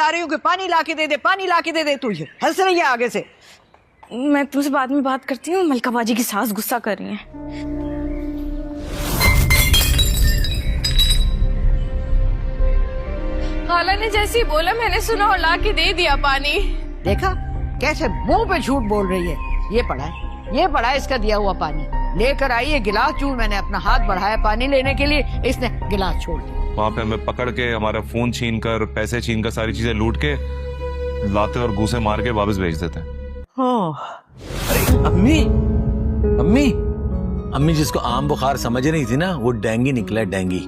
चिल्ला रही हूँ कि पानी ला के दे दे, पानी ला के दे दे, तू ये हंस रही है आगे से। मैं तुमसे बाद में बात करती हूँ, मलका बाजी की सास गुस्सा कर रही है। खाला ने जैसे ही बोला मैंने सुना और ला के दे दिया पानी। देखा कैसे मुंह पे झूठ बोल रही है। ये पड़ा है इसका दिया हुआ पानी। लेकर आई है गिलास, चूर मैंने अपना हाथ बढ़ाया पानी लेने के लिए, इसने गिलास छोड़ दिया। वहाँ पे हमें पकड़ के हमारा फोन छीन कर, पैसे छीन कर, सारी चीजें लूट के लाते और घूसे मार के वापस भेज देते हैं। अरे अम्मी अम्मी अम्मी, जिसको आम बुखार समझ रही थी ना, वो डेंगू निकला, डेंगू।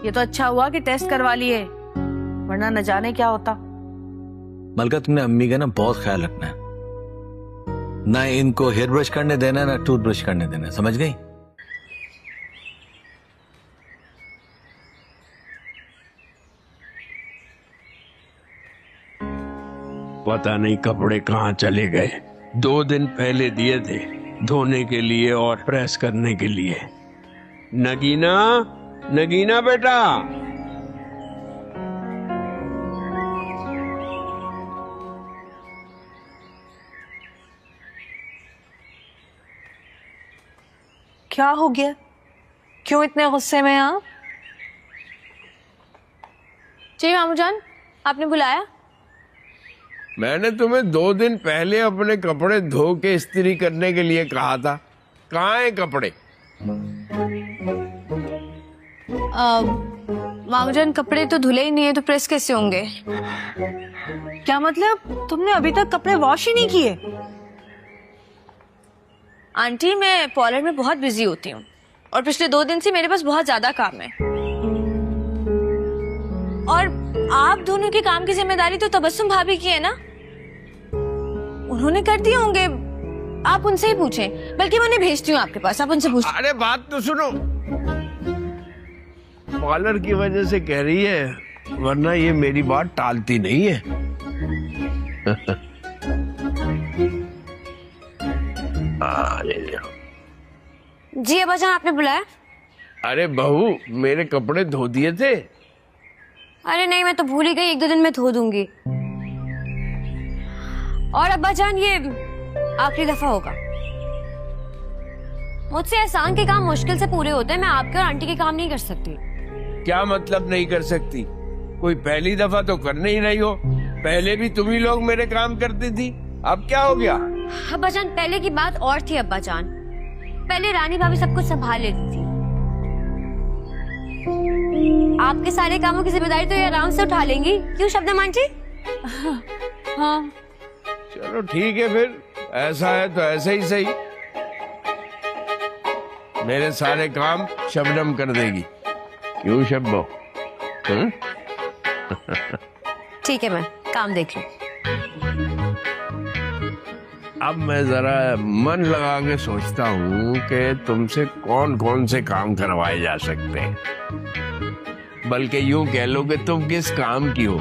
ये तो अच्छा हुआ कि टेस्ट करवा लिए, वरना न जाने क्या होता। मलका, तुमने अम्मी का ना बहुत ख्याल रखना है, ना इनको हेयर ब्रश करने देना, ना टूथ ब्रश करने देना, समझ गई? पता नहीं कपड़े कहाँ चले गए। 2 दिन पहले दिए थे धोने के लिए और प्रेस करने के लिए। नगीना, नगीना बेटा, क्या हो गया? क्यों इतने गुस्से में आप? जी मामू जान, आपने बुलाया? मैंने तुम्हें 2 दिन पहले अपने कपड़े धो के इस्त्री करने के लिए कहा था। कहाँ है कपड़े? मामू जान, कपड़े तो धुले ही नहीं है तो प्रेस कैसे होंगे? क्या मतलब? तुमने अभी तक कपड़े वॉश ही नहीं किए? आंटी, मैं पार्लर में बहुत बिजी होती हूँ और पिछले 2 दिन से मेरे पास बहुत ज्यादा काम है। और आप दोनों के काम की जिम्मेदारी तो तबस्सुम भाभी की है ना, उन्होंने कर दिए होंगे। आप उनसे ही पूछें, बल्कि मैं उन्हें भेजती हूँ आपके पास, आप उनसे पूछ। अरे बात तो सुनो। पार्लर की वजह से कह रही है, वरना ये मेरी बात टालती नहीं है। जी अब्बा जान, आपने बुलाया? अरे बहू, मेरे कपड़े धो दिए थे? अरे नहीं, मैं तो भूल ही गई, 1-2 दिन में धो दूंगी। और अब्बा जान, ये आखिरी दफा होगा। मुझसे एहसान के काम मुश्किल से पूरे होते हैं, मैं आपके और आंटी के काम नहीं कर सकती। क्या मतलब नहीं कर सकती? कोई पहली दफा तो कर नहीं रही हो। पहले भी तुम ही लोग मेरे काम करती थी, अब क्या हो गया? अब्बा जान, पहले की बात और थी अब्बा जान। पहले रानी भाभी सब कुछ संभाल लेती थी। आपके सारे कामों की जिम्मेदारी तो ये आराम से उठा लेंगी, क्यों शब्नम जी? हाँ चलो ठीक है, फिर ऐसा है तो ऐसे ही सही। मेरे सारे काम शबनम कर देगी, क्यों शब्बो? ठीक है, मैं काम देख लूं। अब मैं जरा मन लगा के सोचता हूँ कि तुमसे कौन कौन से काम करवाए जा सकते हैं। बल्कि यूं कह लो कि तुम किस काम की हो।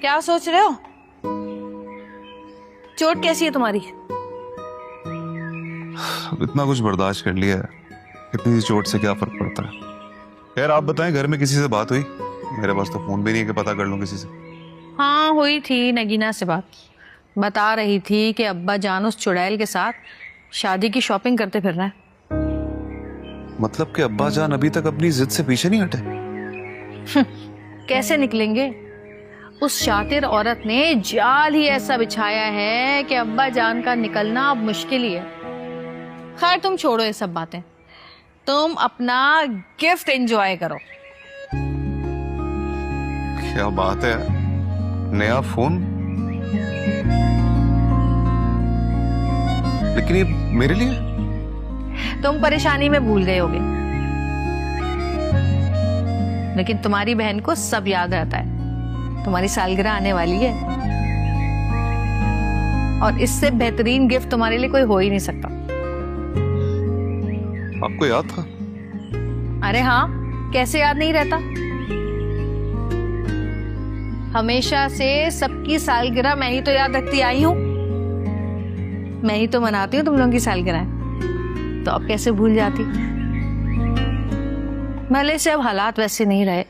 क्या सोच रहे हो? चोट कैसी है तुम्हारी? इतना कुछ बर्दाश्त कर लिया है, इतनी सी चोट से क्या फर्क पड़ता है। यार आप बताएं, घर में किसी से बात हुई? मेरे पास तो फोन भी नहीं है कि पता कर लूं किसी से। हाँ हुई थी, नगीना से बात। बता रही थी कि अब्बा जान उस चुड़ैल के साथ शादी की शॉपिंग करते फिर रहा है। मतलब कि अब्बा जान अभी तक अपनी जिद से पीछे नहीं हटे? कैसे निकलेंगे? उस शातिर औरत ने जाल ही ऐसा बिछाया है कि अब्बा जान का निकलना अब मुश्किल ही है। खैर तुम छोड़ो ये सब बातें, तुम अपना गिफ्ट एंजॉय करो। क्या बात है, नया फोन? लेकिन ये मेरे लिए? तुम परेशानी में भूल गए होगे, लेकिन तुम्हारी बहन को सब याद रहता है। तुम्हारी सालगिरह आने वाली है और इससे बेहतरीन गिफ्ट तुम्हारे लिए कोई हो ही नहीं सकता। आपको याद था? अरे हाँ, कैसे याद नहीं रहता। हमेशा से सबकी सालगिरह मैं ही तो याद रखती आई हूं, मैं ही तो मनाती हूँ तुम लोगों की सालगिरह, तो अब कैसे भूल जाती। भले से अब हालात वैसे नहीं रहे,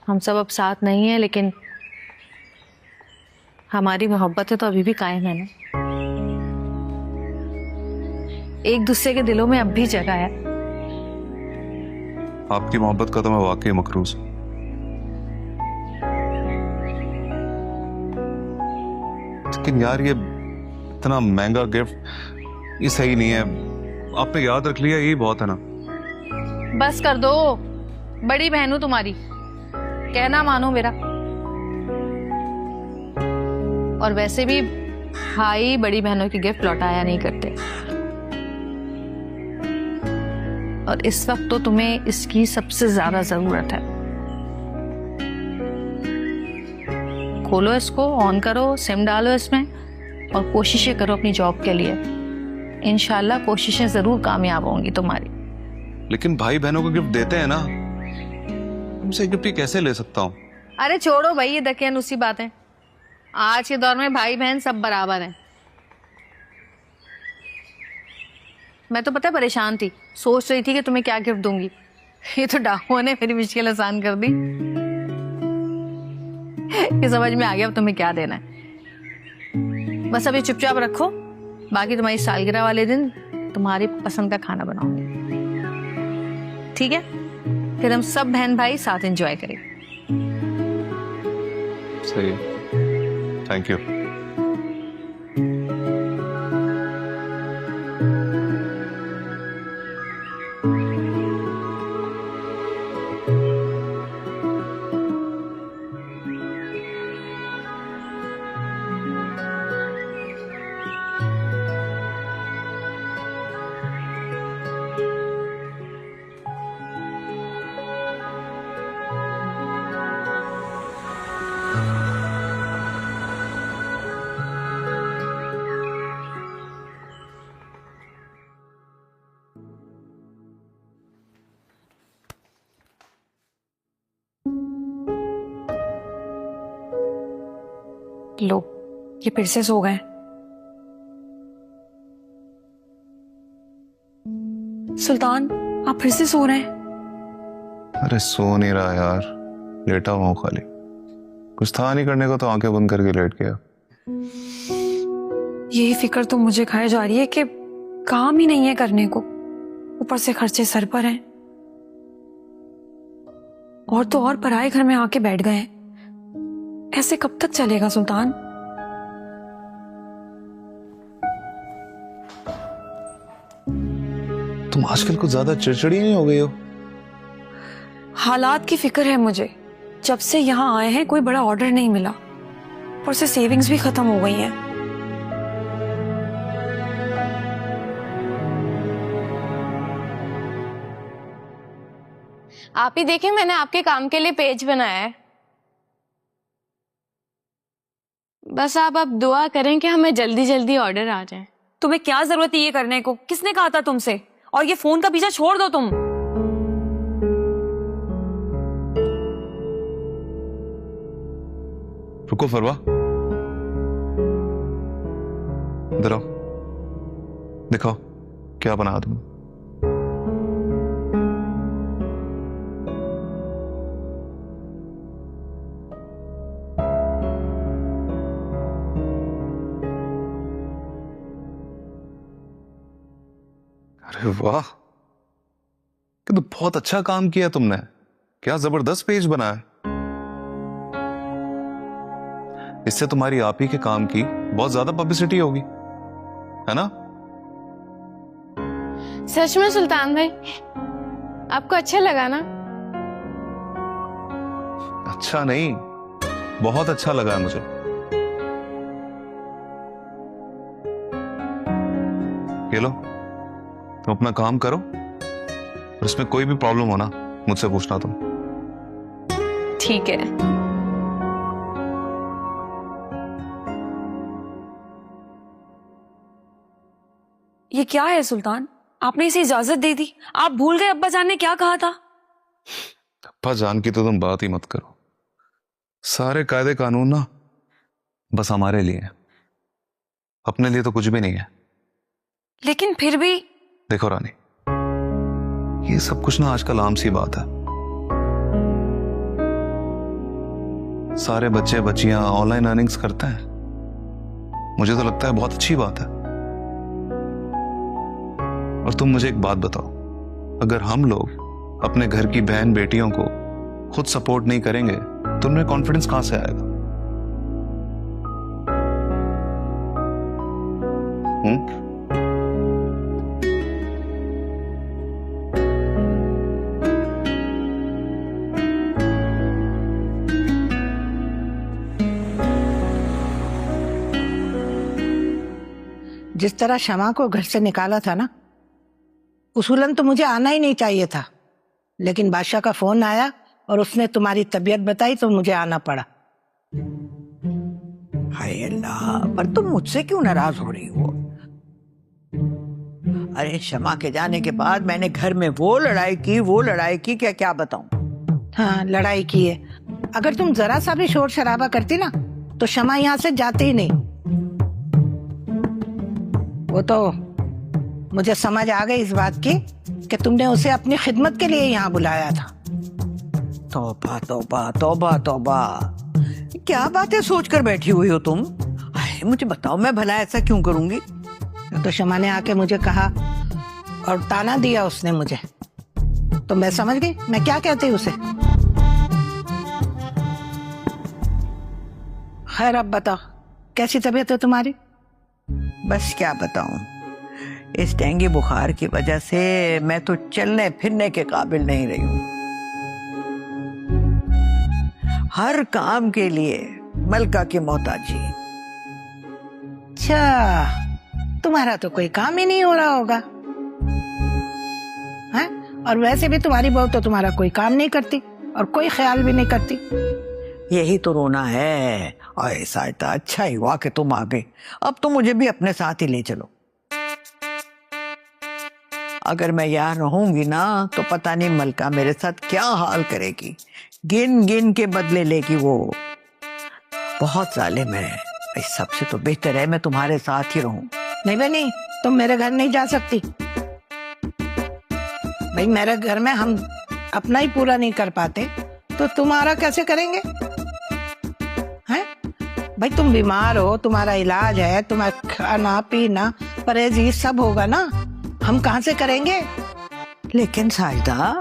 हम सब अब साथ नहीं है, लेकिन हमारी मोहब्बतें तो अभी भी कायम है ना। एक दूसरे के दिलों में अब भी जगह है। आपकी मोहब्बत का तो मैं वाकई मकरूज हूं। लेकिन यार ये इतना महंगा गिफ्ट ये सही नहीं है। आपने याद रख लिया, यही बहुत है ना। बस कर दो, बड़ी बहन हूं तुम्हारी, कहना मानो मेरा। और वैसे भी भाई बड़ी बहनों की गिफ्ट लौटाया नहीं करते, और इस वक्त तो तुम्हें इसकी सबसे ज्यादा जरूरत है। खोलो इसको, ऑन करो, सिम डालो इसमें और कोशिशें करो अपनी जॉब के लिए। इंशाल्लाह कोशिशें जरूर कामयाब होंगी तुम्हारी। लेकिन भाई बहनों को गिफ्ट देते हैं ना, उनसे गिफ्ट कैसे ले सकता हूँ? अरे छोड़ो भाई ये दकियानुसी बातें। आज के दौर में भाई बहन सब बराबर हैं। मैं तो पता है परेशान थी, सोच रही थी कि तुम्हें क्या गिफ्ट दूंगी। ये तो डाकुओं ने मेरी मुश्किल आसान कर दी। ये समझ में आ गया अब तुम्हें क्या देना है। बस अभी चुपचाप रखो, बाकी तुम्हारी सालगिरह वाले दिन तुम्हारी पसंद का खाना बनाऊंगी, ठीक है? फिर हम सब बहन भाई साथ एंजॉय करेंगे। सही है, थैंक यू। लो, ये फिर से सो गए। सुल्तान, आप फिर से सो रहे हैं? अरे सो नहीं रहा यार, लेटा हुआ हूं खाली। कुछ था नहीं करने को तो आंखें बंद करके लेट गया। यही फिक्र तो मुझे खाए जा रही है कि काम ही नहीं है करने को, ऊपर से खर्चे सर पर हैं, और तो और पराए घर में आके बैठ गए हैं। ऐसे कब तक चलेगा सुल्तान? तुम आजकल कुछ ज्यादा चिड़चिड़ी नहीं हो गई हो? हालात की फिक्र है मुझे। जब से यहाँ आए हैं कोई बड़ा ऑर्डर नहीं मिला, और से सेविंग्स भी खत्म हो गई हैं। आप ही देखें, मैंने आपके काम के लिए पेज बनाया है। बस आप अब दुआ करें कि हमें जल्दी जल्दी ऑर्डर आ जाए। तुम्हें क्या जरूरत है ये करने को? किसने कहा था तुमसे? और ये फोन का पीछा छोड़ दो तुम। रुको फरवा, इधर आओ, दिखाओ क्या बना तुम। अरे वाह, कि तो बहुत अच्छा काम किया तुमने। क्या जबरदस्त पेज बना है। इससे तुम्हारी आप ही के काम की बहुत ज्यादा पब्लिसिटी होगी, है ना? सच में सुल्तान भाई, आपको अच्छा लगा ना? अच्छा नहीं, बहुत अच्छा लगा है मुझे। ये लो, तुम अपना काम करो, और इसमें कोई भी प्रॉब्लम हो ना मुझसे पूछना तुम। ठीक है। ये क्या है सुल्तान? आपने इसे इजाजत दे दी। आप भूल गए अब्बा जान ने क्या कहा था। अब्बा जान की तो तुम बात ही मत करो। सारे कायदे कानून ना बस हमारे लिए हैं, अपने लिए तो कुछ भी नहीं है। लेकिन फिर भी देखो रानी, ये सब कुछ ना आजकल आम सी बात है। सारे बच्चे बच्चियां ऑनलाइन अर्निंग्स करते हैं। मुझे तो लगता है बहुत अच्छी बात है। और तुम मुझे एक बात बताओ, अगर हम लोग अपने घर की बहन बेटियों को खुद सपोर्ट नहीं करेंगे तो उनमें कॉन्फिडेंस कहां से आएगा? जिस तरह शमा को घर से निकाला था ना, उसूलन तो मुझे आना ही नहीं चाहिए था, लेकिन बादशाह का फोन आया और उसने तुम्हारी तबीयत बताई तो मुझे आना पड़ा। हाय अल्लाह, पर तुम मुझसे क्यों नाराज हो रही हो? अरे शमा के जाने के बाद मैंने घर में वो लड़ाई की क्या क्या बताऊं। हाँ, लड़ाई की है। अगर तुम जरा सा भी शोर शराबा करती ना तो शमा यहाँ से जाते ही नहीं। वो तो मुझे समझ आ गई इस बात की कि तुमने उसे अपनी खिदमत के लिए यहाँ बुलाया था। तौबा तौबा तौबा तौबा, क्या बातें सोच कर बैठी हुई हो तुम? हाय, मुझे बताओ, मैं भला ऐसा क्यों करूंगी? तो शमा ने आके मुझे कहा और ताना दिया उसने मुझे, तो मैं समझ गई मैं क्या कहती उसे। खैर अब बताओ, कैसी तबीयत है तुम्हारी? बस क्या बताऊं, इस डेंगू बुखार की वजह से मैं तो चलने फिरने के काबिल नहीं रही हूं। हर काम के लिए मलका की मोहताजी। अच्छा, तुम्हारा तो कोई काम ही नहीं हो रहा होगा, हैं? और वैसे भी तुम्हारी बहू तो तुम्हारा कोई काम नहीं करती और कोई ख्याल भी नहीं करती। यही तो रोना है। और साइता, अच्छा ही हुआ कि तुम आ गई। अब तो मुझे भी अपने साथ ही ले चलो। अगर मैं यहाँ रहूंगी ना तो पता नहीं मलका मेरे साथ क्या हाल करेगी। गिन गिन के बदले लेगी वो। बहुत जालिम है। इस सबसे तो बेहतर है मैं तुम्हारे साथ ही रहूं। नहीं बनी, तुम मेरे घर नहीं जा सकती। भाई मेरे घर में हम अपना ही पूरा नहीं कर पाते तो तुम्हारा कैसे करेंगे? हैं? भाई तुम बीमार हो, तुम्हारा इलाज है, तुम्हारा खाना पीना परहेजी सब होगा ना, हम कहाँ से करेंगे? लेकिन साइदा,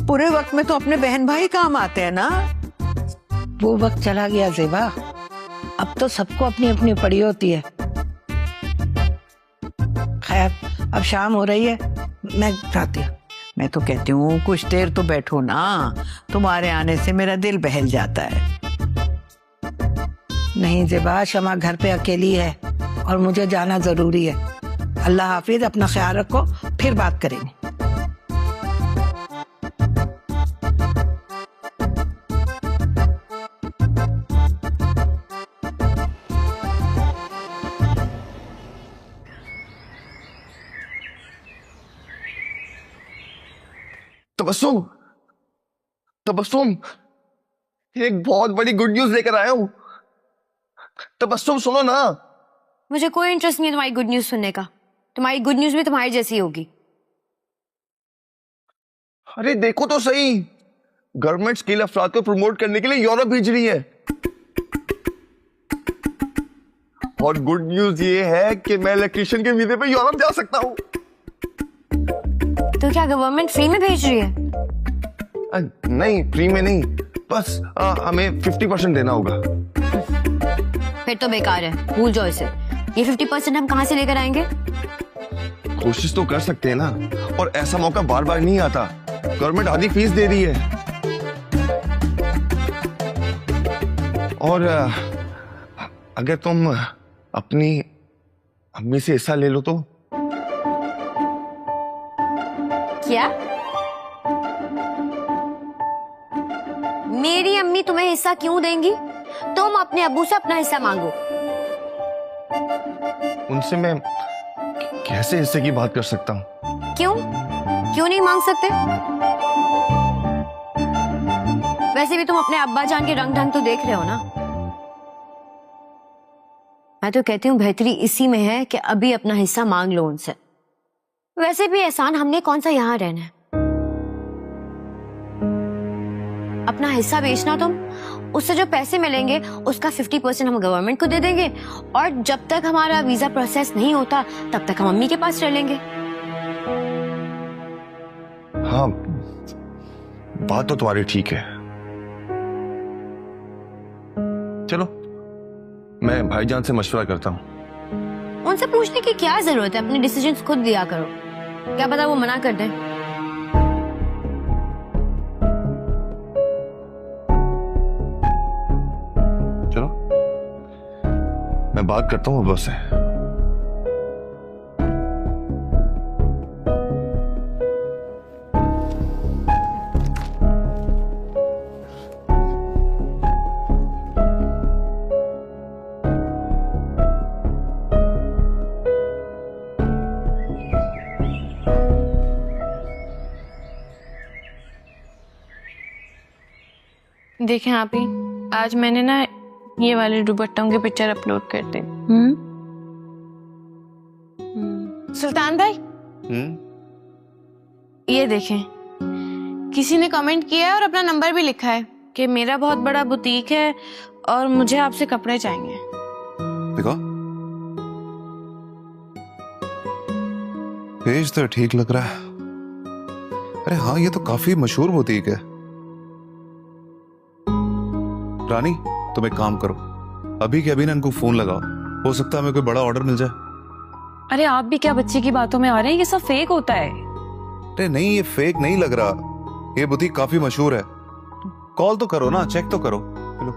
पूरे वक्त में तो अपने बहन भाई काम आते हैं ना। वो वक्त चला गया ज़ेबा, अब तो सबको अपनी अपनी पड़ी होती है। खैर अब शाम हो रही है, मैं जाती हूँ। मैं तो कहती हूँ कुछ देर तो बैठो ना, तुम्हारे आने से मेरा दिल बहल जाता है। नहीं ज़ेबा, शमा घर पे अकेली है और मुझे जाना जरूरी है। अल्लाह हाफिज, अपना ख्याल रखो, फिर बात करेंगे। तबस्सुम, तबस्सुम, एक बहुत बड़ी गुड न्यूज लेकर आया हूं। तबस्सुम सुनो ना। मुझे कोई इंटरेस्ट नहीं है तुम्हारी गुड न्यूज सुनने का। तुम्हारी गुड न्यूज भी तुम्हारी जैसी होगी। अरे देखो तो सही, गवर्नमेंट स्किल अफराद को प्रमोट करने के लिए यूरोप भेज रही है। और गुड न्यूज ये है कि मैं इलेक्ट्रिशियन के वीजे पे यूरोप जा सकता हूँ। तो क्या गवर्नमेंट फ्री में भेज रही है? नहीं, फ्री में नहीं, बस हमें 50% देना होगा। फिर तो बेकार है, भूल जाओ इसे। ये 50% हम कहाँ से लेकर आएंगे? कोशिश तो कर सकते हैं ना, और ऐसा मौका बार बार नहीं आता। गवर्नमेंट आधी फीस दे रही है। और अगर तुम अपनी अम्मी से हिस्सा ले लो तो? क्या? मेरी अम्मी तुम्हें हिस्सा क्यों देंगी? तुम अपने अब्बू से अपना हिस्सा मांगो। उनसे मैं कैसे हिस्से की बात कर सकता हूँ? क्यों क्यों नहीं मांग सकते? वैसे भी तुम अपने अब्बा जान के रंग ढंग तो देख रहे हो ना। मैं तो कहती हूँ बेहतरी इसी में है कि अभी अपना हिस्सा मांग लो उनसे। वैसे भी एहसान हमने कौन सा यहाँ रहना है। अपना हिस्सा बेचना तुम, उससे जो पैसे मिलेंगे उसका 50% हम गवर्नमेंट को दे देंगे, और जब तक हमारा वीजा प्रोसेस नहीं होता तब तक हम अम्मी के पास रह लेंगे। हाँ, बात तो तुम्हारी ठीक है। चलो, मैं भाईजान से मशवरा करता हूँ। उनसे पूछने की क्या जरूरत है, अपने डिसीजंस खुद लिया करो। क्या पता वो मना कर दें। चलो, मैं बात करता हूँ अब्बा से। देखें आप ही, आज मैंने ना ये वाले दुपट्टों की पिक्चर अपलोड कर दी। सुल्तान भाई, ये देखें, किसी ने कमेंट किया है और अपना नंबर भी लिखा है कि मेरा बहुत बड़ा बुटीक है और मुझे आपसे कपड़े चाहिए। देखो, पेज तो ठीक लग रहा है। अरे हाँ, ये तो काफी मशहूर बुटीक है। रानी, तुम एक काम करो, अभी के अभी ना इनको फोन लगाओ, हो सकता है हमें कोई बड़ा ऑर्डर मिल जाए। अरे आप भी क्या बच्चे की बातों में आ रहे हैं? ये सब फेक होता है। अरे नहीं, ये फेक नहीं लग रहा, ये बुटीक काफी मशहूर है। कॉल तो करो ना, चेक तो करो। हेलो,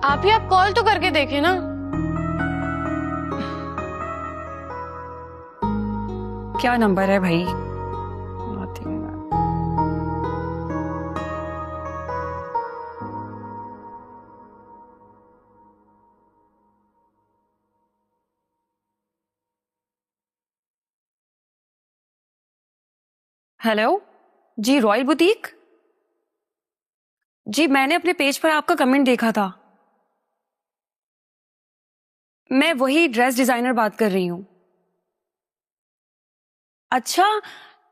आप ही, आप कॉल तो करके देखें ना। क्या नंबर है भाई? हेलो जी, रॉयल बुटीक जी। मैंने अपने पेज पर आपका कमेंट देखा था। मैं वही ड्रेस डिजाइनर बात कर रही हूं। अच्छा,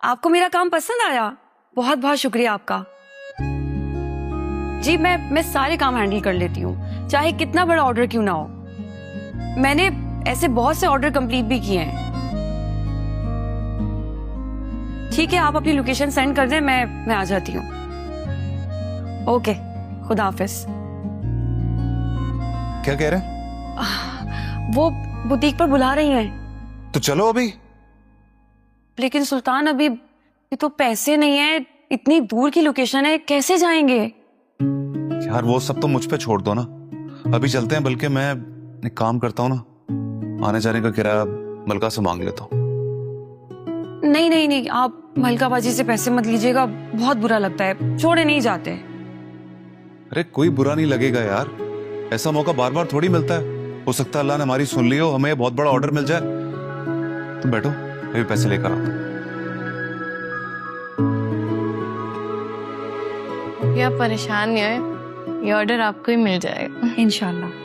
आपको मेरा काम पसंद आया? बहुत बहुत शुक्रिया आपका जी। मैं सारे काम हैंडल कर लेती हूँ, चाहे कितना बड़ा ऑर्डर क्यों ना हो। मैंने ऐसे बहुत से ऑर्डर कंप्लीट भी किए हैं। ठीक है, आप अपनी लोकेशन सेंड कर दें, मैं आ जाती हूँ। ओके, खुदा हाफिज। क्या कह रहे हैं? वो बुटीक पर बुला रही हैं। तो चलो अभी। लेकिन सुल्तान, अभी ये तो पैसे नहीं है, इतनी दूर की लोकेशन है, कैसे जाएंगे? यार वो सब तो मुझ पे छोड़ दो ना, अभी चलते हैं। बल्कि मैं एक काम करता हूँ ना, आने जाने का किराया मलका से मांग लेता हूँ। नहीं नहीं नहीं, आप मलकाबाजी से पैसे मत लीजिएगा, बहुत बुरा लगता है, छोड़े नहीं जाते। अरे कोई बुरा नहीं लगेगा यार, ऐसा मौका बार बार थोड़ी मिलता है। हो सकता है अल्लाह ने हमारी सुन ली हो, हमें बहुत बड़ा ऑर्डर मिल जाए। तुम बैठो, मैं भी पैसे लेकर आता हूँ। या परेशान नहीं हो, ये ऑर्डर आपको ही मिल जाएगा इंशाल्लाह।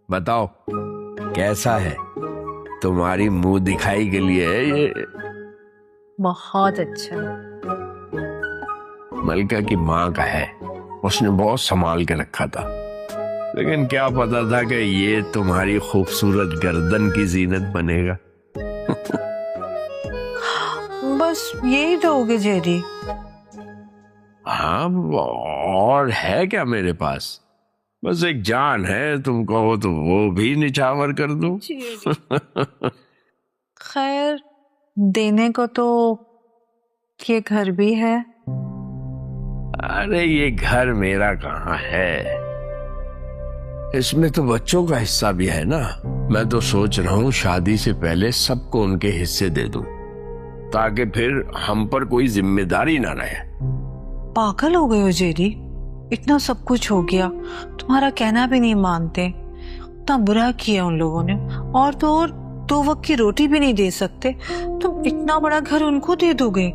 बताओ कैसा है? तुम्हारी मुंह दिखाई के लिए है ये। बहुत अच्छा। मलका की माँ का है, उसने बहुत संभाल के रखा था, लेकिन क्या पता था कि ये तुम्हारी खूबसूरत गर्दन की जीनत बनेगा। बस यही तो होगे जेरी। हाँ, और है क्या मेरे पास? बस एक जान है, तुम कहो तो वो भी निछावर कर दूं। खैर, देने को तो ये घर भी है। अरे ये घर मेरा कहाँ है, इसमें तो बच्चों का हिस्सा भी है ना। मैं तो सोच रहा हूँ शादी से पहले सबको उनके हिस्से दे दूं, ताकि फिर हम पर कोई जिम्मेदारी ना रहे। पागल हो गए हो जेडी, इतना सब कुछ हो गया, तुम्हारा कहना भी नहीं मानते। इतना बुरा किया उन लोगों ने, और तो और 2 वक्त की रोटी भी नहीं दे सकते, तुम इतना बड़ा घर उनको दे दोगे।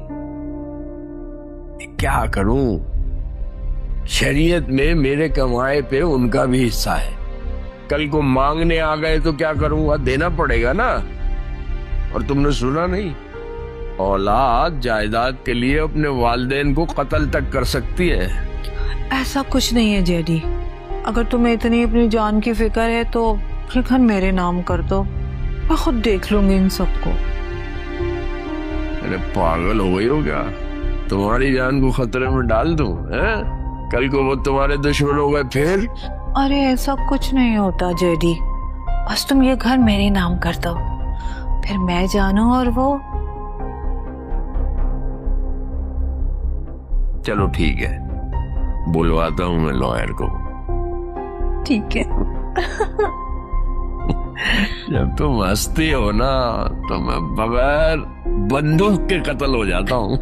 क्या करूं, शरीयत में मेरे कमाए पे उनका भी हिस्सा है। कल को मांगने आ गए तो क्या करूंगा, देना पड़ेगा ना। और तुमने सुना नहीं, औलाद जायदाद के लिए अपने वालिदैन को कत्ल तक कर सकती है। ऐसा कुछ नहीं है जेडी, अगर तुम्हें इतनी अपनी जान की फिक्र है तो ये घर मेरे नाम कर दो, मैं खुद देख लूंगी इन सबको। अरे पागल हो गई हो क्या, तुम्हारी जान को खतरे में डाल दूं? कल को वो तुम्हारे दुश्मन हो गए फिर? अरे ऐसा कुछ नहीं होता जेडी, बस तुम ये घर मेरे नाम कर दो, फिर मैं जानू और वो। चलो ठीक है, बुलवाता हूं मैं लॉयर को। ठीक है। जब तुम हंसती हो ना तो मैं बगैर बंदूक के कत्ल हो जाता हूं।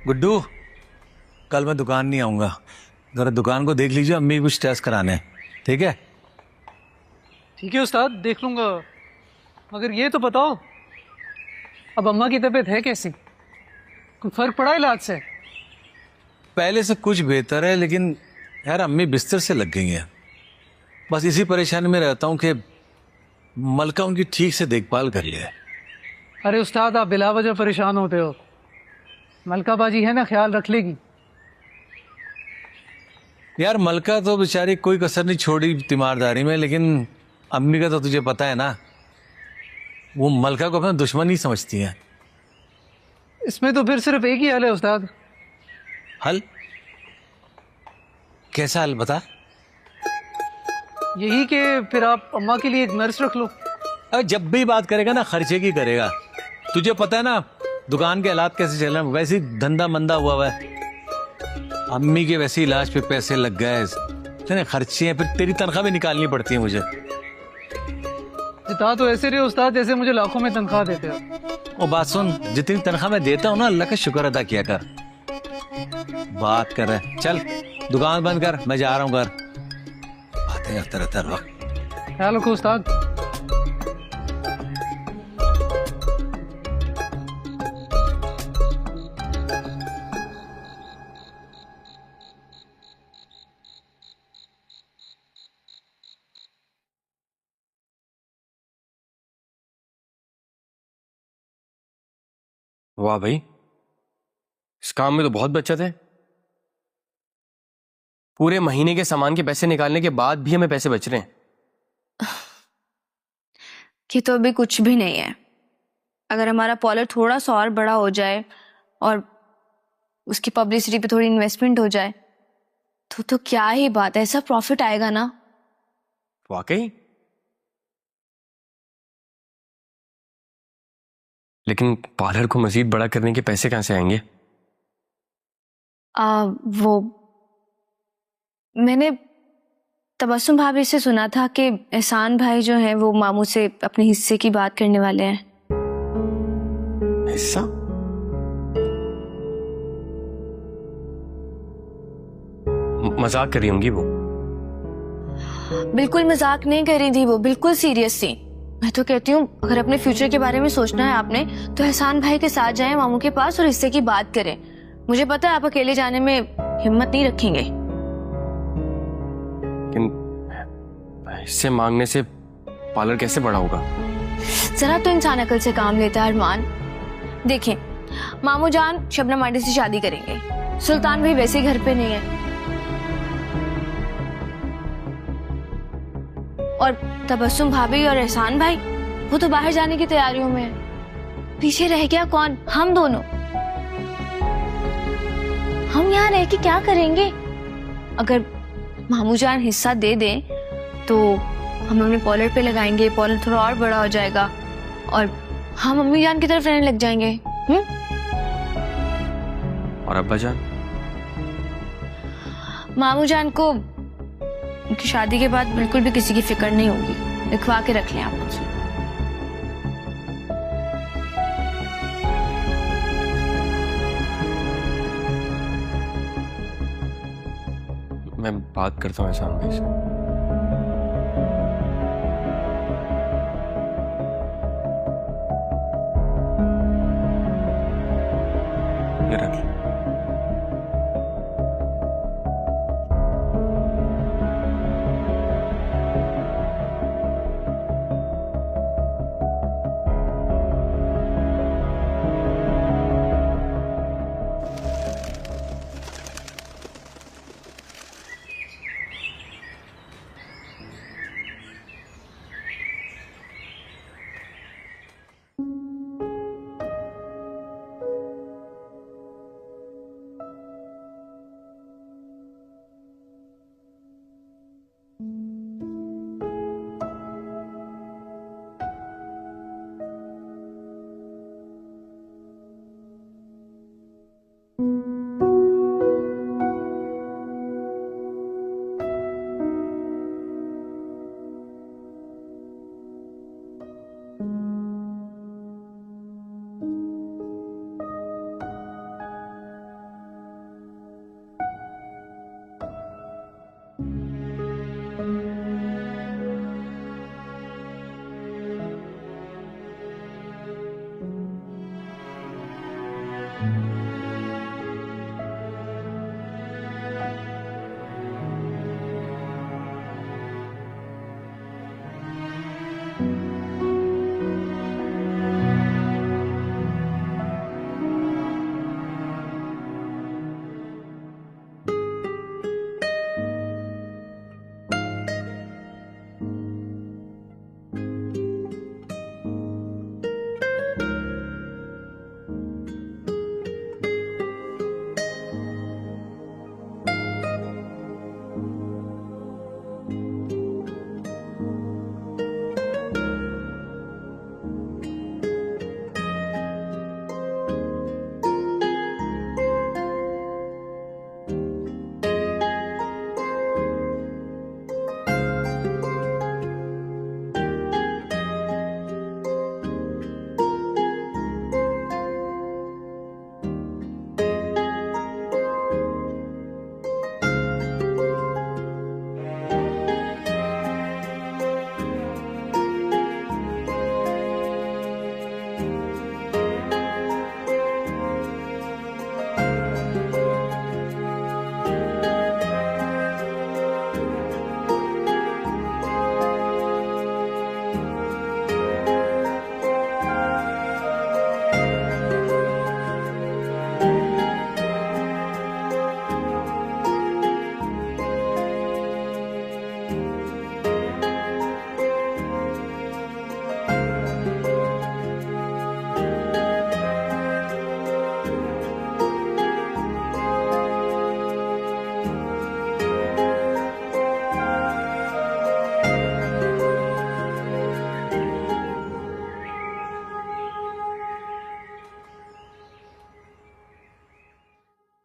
गुड्डू, कल मैं दुकान नहीं आऊंगा, जरा दुकान को देख लीजिए, अम्मी कुछ टेस्ट कराने हैं, ठीक है? ठीक है उस्ताद, देख लूंगा। मगर ये तो बताओ, अब अम्मा की तबीयत है कैसी, कोई फर्क पड़ा इलाज से? पहले से कुछ बेहतर है, लेकिन यार अम्मी बिस्तर से लग गई हैं। बस इसी परेशानी में रहता हूँ कि मलका उनकी ठीक से देखभाल कर ले। अरे उस्ताद, आप बिला वजह परेशान होते हो, मलका बाजी है ना, ख्याल रख लेगी। यार मलका तो बेचारी कोई कसर नहीं छोड़ी तीमारदारी में, लेकिन अम्मी का तो तुझे पता है ना, वो मलका को अपना दुश्मन ही समझती हैं। इसमें तो फिर सिर्फ एक ही हल है उस्ताद। हल? कैसा हल बता? यही कि फिर आप अम्मा के लिए एक नर्स रख लो। अरे जब भी बात करेगा ना खर्चे की करेगा, तुझे पता है ना दुकान के हालात कैसे चल रहे हैं, वैसे ही धंधा मंदा हुआ है। अम्मी के वैसे इलाज पे पैसे लग गए, इतने खर्चे हैं, फिर तेरी तनख्वाह भी निकालनी पड़ती है मुझे। जिता तो ऐसे रहे उस्ताद जैसे मुझे लाखों में तनख्वाह देते हो। और बात सुन, जितनी तनख्वाह मैं देता हूँ ना, अल्लाह का शुक्र अदा किया कर। बात कर रहे, चल दुकान बंद कर, मैं जा रहा हूँ घर। बातें करते रहता है वक्त। ख्याल रखो उस्ताद। वाह भाई, इस काम में तो बहुत बचत है। पूरे महीने के सामान के पैसे निकालने के बाद भी हमें पैसे बच रहे हैं। ये तो अभी कुछ भी नहीं है। अगर हमारा पार्लर थोड़ा सा और बड़ा हो जाए और उसकी पब्लिसिटी पे थोड़ी इन्वेस्टमेंट हो जाए तो क्या ही बात है, ऐसा प्रॉफिट आएगा ना। वाकई? लेकिन पार्लर को मजीद बड़ा करने के पैसे कहां से आएंगे? वो मैंने तबस्सुम भाभी से सुना था कि एहसान भाई जो हैं वो मामू से अपने हिस्से की बात करने वाले हैं। हिस्सा? मजाक कर रही होंगी वो। बिल्कुल मजाक नहीं कर रही थी वो, बिल्कुल सीरियस थी। मैं तो कहती हूँ अगर अपने फ्यूचर के बारे में सोचना है आपने तो एहसान भाई के साथ जाएं मामू के पास और हिस्से की बात करें। मुझे पता है आप अकेले जाने में हिम्मत नहीं रखेंगे। लेकिन हिस्से मांगने से पार्लर कैसे बड़ा होगा? जरा तो इंसान अकल से काम लेता है अरमान। देखिए, मामू जान शबनम आंटी से शादी करेंगे, सुल्तान भाई वैसे ही घर पे नहीं है, और तबस्सुम भाभी और एहसान भाई वो तो बाहर जाने की तैयारियों में है। पीछे रह गया कौन? हम दोनों। हम यहाँ रह के क्या करेंगे? अगर मामू जान हिस्सा दे दें तो हम अपने पॉलर पे लगाएंगे, पॉलर थोड़ा और बड़ा हो जाएगा और हम मम्मी जान की तरफ रहने लग जाएंगे। और अब्बा जान? मामू जान को उनकी शादी के बाद बिल्कुल भी किसी की फिक्र नहीं होगी, लिखवा के रख लें आप मुझसे। मैं बात करता हूँ एहसान भाई से। ये रख लो।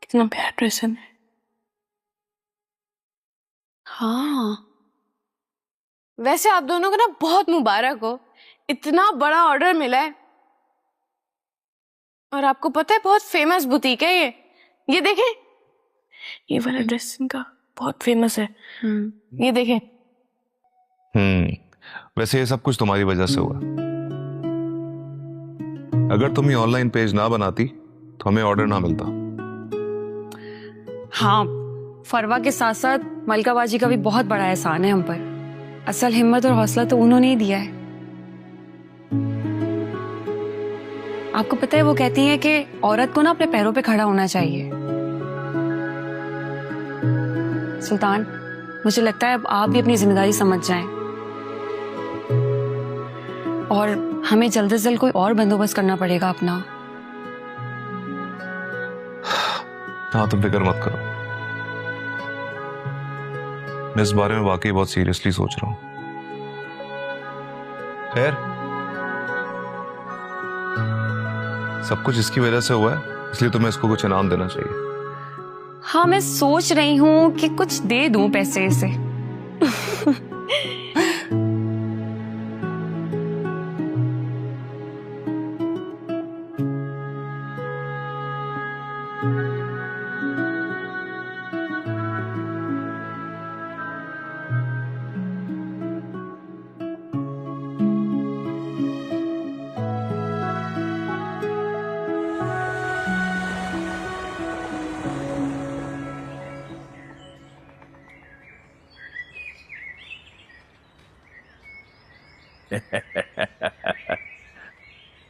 कितना प्यारा ड्रेस है। हाँ, वैसे आप दोनों को ना बहुत मुबारक हो, इतना बड़ा ऑर्डर मिला है। और आपको पता है बहुत फेमस बुटीक है ये देखें, ये वाला ड्रेस इनका बहुत फेमस है। ये देखें। वैसे ये सब कुछ तुम्हारी वजह से हुआ। अगर तुम ये ऑनलाइन पेज ना बनाती तो हमें ऑर्डर ना मिलता। हाँ, फरवा के साथ साथ मलकाबाजी का भी बहुत बड़ा एहसान है हम पर। असल हिम्मत और हौसला तो उन्होंने ही दिया है। आपको पता है वो कहती हैं कि औरत को ना अपने पैरों पे खड़ा होना चाहिए। सुल्तान, मुझे लगता है अब आप भी अपनी जिम्मेदारी समझ जाएं और हमें जल्द से जल्द कोई और बंदोबस्त करना पड़ेगा अपना। हाँ, तुम फिक्र मत करो, मैं इस बारे में वाकई बहुत सीरियसली सोच रहा हूं। खैर, सब कुछ इसकी वजह से हुआ है, इसलिए तुम्हें इसको कुछ इनाम देना चाहिए। हाँ, मैं सोच रही हूँ कि कुछ दे दूं पैसे इसे।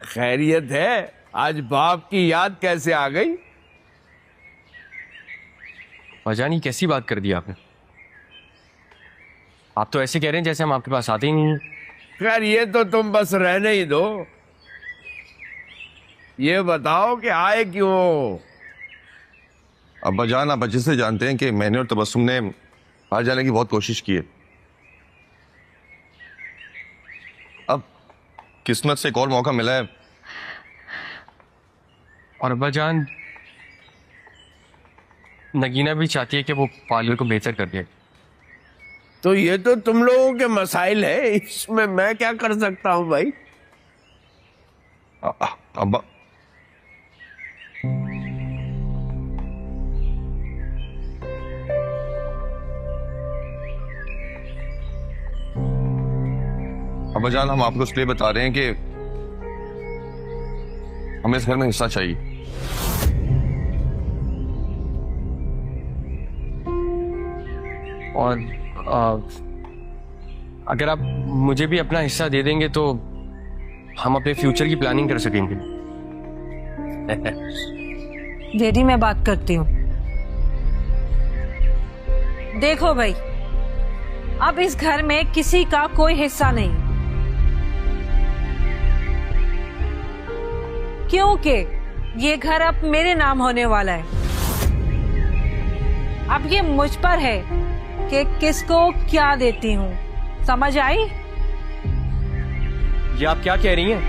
खैरियत है? आज बाप की याद कैसे आ गई? अजानी कैसी बात कर दी आपने? आप तो ऐसे कह रहे हैं जैसे हम आपके पास आते ही नहीं हैं। खैर, ये तो तुम बस रहने ही दो। ये बताओ कि आए क्यों? अब्बा जान, आप अच्छे से जानते हैं कि मैंने और तबस्सुम ने बाहर जाने की बहुत कोशिश की है। अब किस्मत से एक और मौका मिला है। और अब्बा जान, नगीना भी चाहती है कि वो पार्लर को बेहतर कर दे। तो ये तो तुम लोगों के मसाइल है, इसमें मैं क्या कर सकता हूं भाई? अब्बा, अब्बा जान, हम आपको इसलिए बता रहे हैं कि हमें इस घर में हिस्सा चाहिए। और अगर आप मुझे भी अपना हिस्सा दे देंगे तो हम अपने फ्यूचर की प्लानिंग कर सकेंगे। डैडी, मैं बात करती हूँ। देखो भाई, अब इस घर में किसी का कोई हिस्सा नहीं, क्योंकि ये घर अब मेरे नाम होने वाला है। अब ये मुझ पर है कि किसको क्या देती हूँ, समझ आई? ये आप क्या कह रही हैं?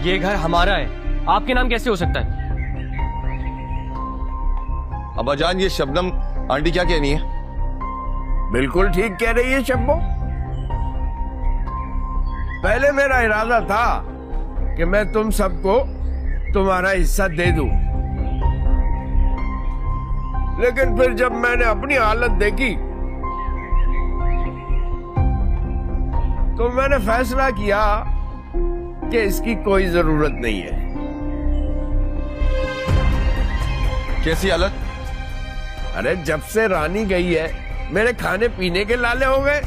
ये घर हमारा है, आपके नाम कैसे हो सकता है? अब्बा जान, ये शबनम आंटी क्या कहनी है? बिल्कुल ठीक कह रही है शब्बो। पहले मेरा इरादा था कि मैं तुम सबको तुम्हारा हिस्सा दे दूं, लेकिन फिर जब मैंने अपनी हालत देखी तो मैंने फैसला किया कि इसकी कोई जरूरत नहीं है। कैसी हालत? अरे, जब से रानी गई है मेरे खाने पीने के लाले हो गए।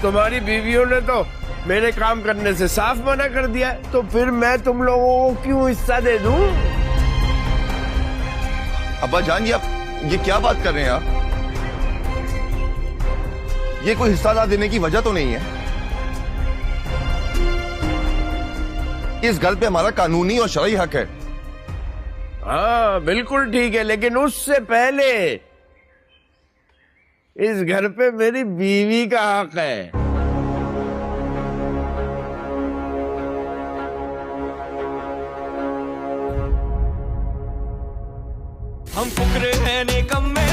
तुम्हारी बीवियों ने तो मेरे काम करने से साफ मना कर दिया, तो फिर मैं तुम लोगों को क्यों हिस्सा दे दूं? अब्बा जान, ये क्या बात कर रहे हैं आप? ये कोई हिस्सा ना देने की वजह तो नहीं है। इस घर पे हमारा कानूनी और शरई हक है। हाँ, बिल्कुल ठीक है, लेकिन उससे पहले इस घर पे मेरी बीवी का हक है। हम फुकरे हैं निकम्मे।